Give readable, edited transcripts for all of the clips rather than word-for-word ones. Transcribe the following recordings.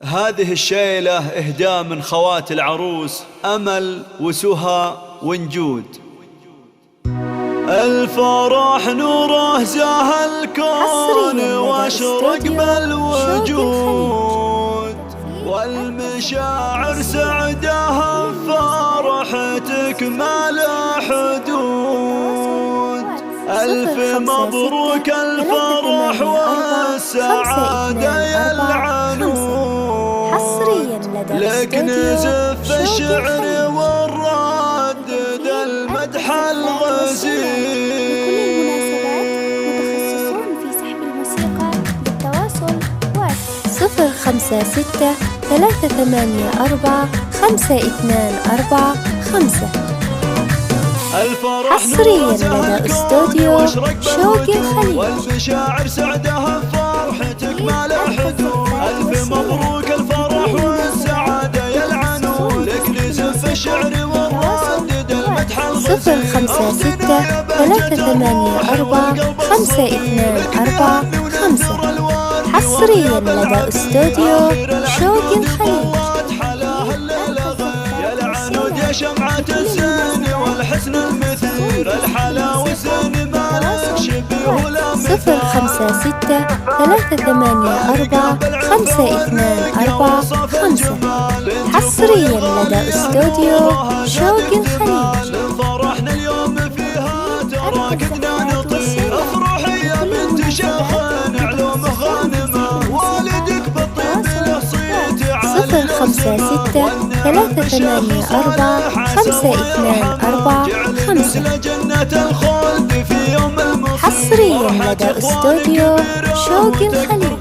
هذه الشيلة إهداء من خوات العروس أمل وسهى ونجود. الفرح نوره زاه الكون واشرق بالوجود، والمشاعر سعدها فرحتك ما لا حدود. ألف مبروك الفرح والسعادة يا العنود، لك نزف الشعر والردد المدح الغزير. متخصصون في سحب الموسيقى للتواصل 056-384-524-5. حصريا لدى استوديو شوق الخليج. والمشاعر سعدها فرحتك ما لا حدود. ألف مبروك الفرح والسعادة يا العنود، لك نزف الشعر والردد المدح الغزير. 056-384-524-5. حصريا لدى استوديو شوق الخليج. يا العنود يا شمعة الزين والحسن المثير، الحلاوة زين مالك شبيه ولا مثيل. 056-384-524-5. حصريا لدى استوديو شوق الخليج. فرحنا اليوم فيها ترى كدنا نطير، افرحي يا بنت شيخ علوم غانمة، والدك بالطيب له صيت عالي. 056-384-524-5. جنة الخلد في يوم المصير. حصريا لدى استوديو شوق الخليج.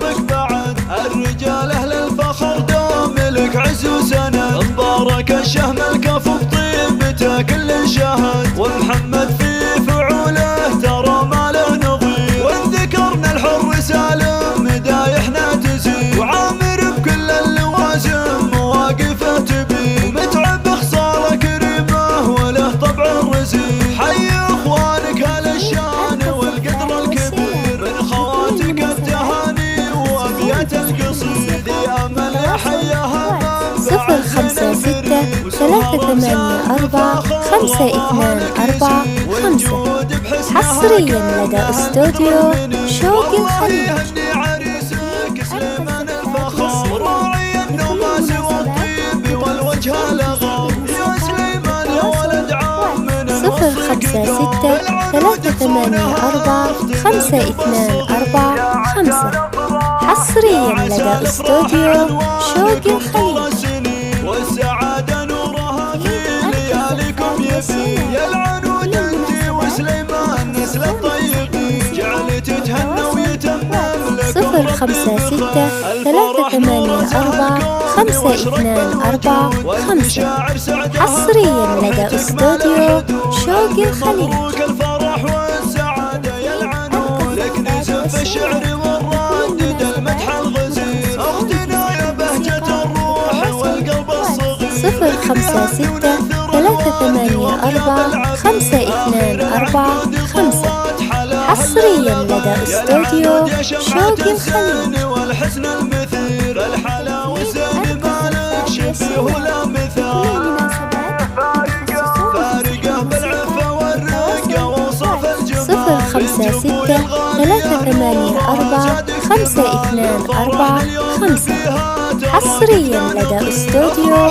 الرجال أهل الفخر دوم لك عز وسند، مبارك الشهم الكف بطيبته كل شهد، ومحمد في فعوله ترى ما له نظير، وإن ذكرنا الحر سالم مدايحنا تزيد، وعامر بكل اللوازم مواقفه تبين، ومتعب خصاله كريمه وله طبع رزين. حي اخوانك اهل الشان والقدر الكبير، من خواتك التهاني وابيات القصيد، يا امل يا حياها. 056-384-524-5. حصريا لدى استوديو شوق الخليج. راعي النوماس والطيب والوجه الغار، يا سليمان يا ولد عم من 056-384-524-5. حصريا لدى استوديو شوق الخليج. والسعادة نورها في لياليكم يبين، يا العنود انت وسليمان نسل الطيبين، جعلت تتهنى ويتمم لك 056-384-524-5. حصريا لدى استوديو شوق الخليج. الفرح والسعادة يا العنود، لك نزف الشعر والردد المدح الغزير، اختنا يا بهجة الروح والقلب الصغير. 056-384-524-5. حصريا لدى استوديو شوق الخليج. والحسن المثير، الحلاوة زين مالك شبيه ولا مثال، فارقه بالعفة والرقة وصف الجمال. 056-384-524-5. حصريا لدى استوديو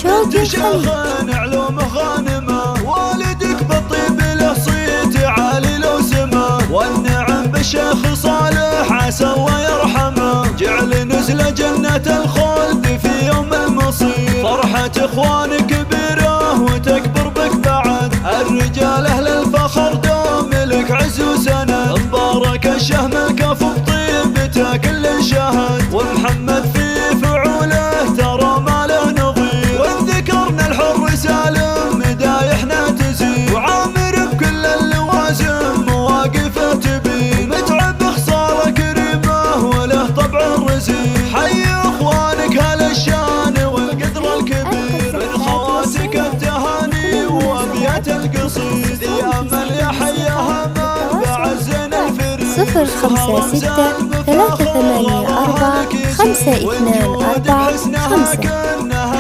شوق الخليج. علوم غانمة، والدك بالطيب له صيت عالي لو سما، والنعم بالشيخ صالح عسى الله يرحمه، جعل نزل جنة الخلد في يوم المصير. فرحة اخوانك كبيرة وتكبر بك بعد، الرجال اهل الفخر دوم لك عز وسند، مبارك الشهم الكف بطيبته كل شهد، ومحمد في فعوله ترى ما له نظير، وإن ذكرنا الحر سالم مدايحنا تزيد، وعامر بكل اللوازم مواقفه تبين، متعب خصاله كريمه وله طبع رزين. حي اخوانك اهل الشان والقدر الكبير، من خواتك التهاني وابيات القصيد، يا امل يا حياها منبع الزين الفريد. صفر خمسة ستة ثلاثة ثمانية أربعة خمسة اثنان أربعة خمسة.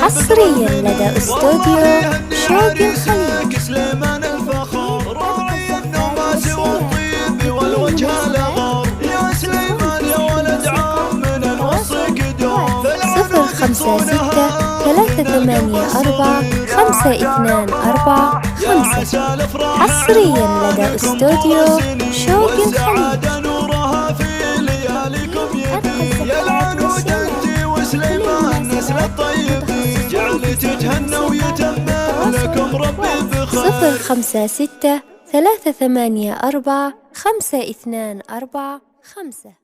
حصريا لدى استوديو شوق الخليج. سليمان الفخر راعي النوماس والطيب والوجه الأغر يا سليمان يا ولد عمنا نوصيك دوم. صفر خمسة ستة ثلاثة ثمانية أربعة خمسة اثنان أربعة خمسة. حصريا لدى استوديو شوق الخليج. نورها في لياليكم يبي يلعن ودنتي وسليمان نسل الطيبين جعل تتهنى ويتمم لكم ربي بخير. صفر خمسة ستة ثلاثة ثمانية أربعة خمسة اثنان أربعة خمسة.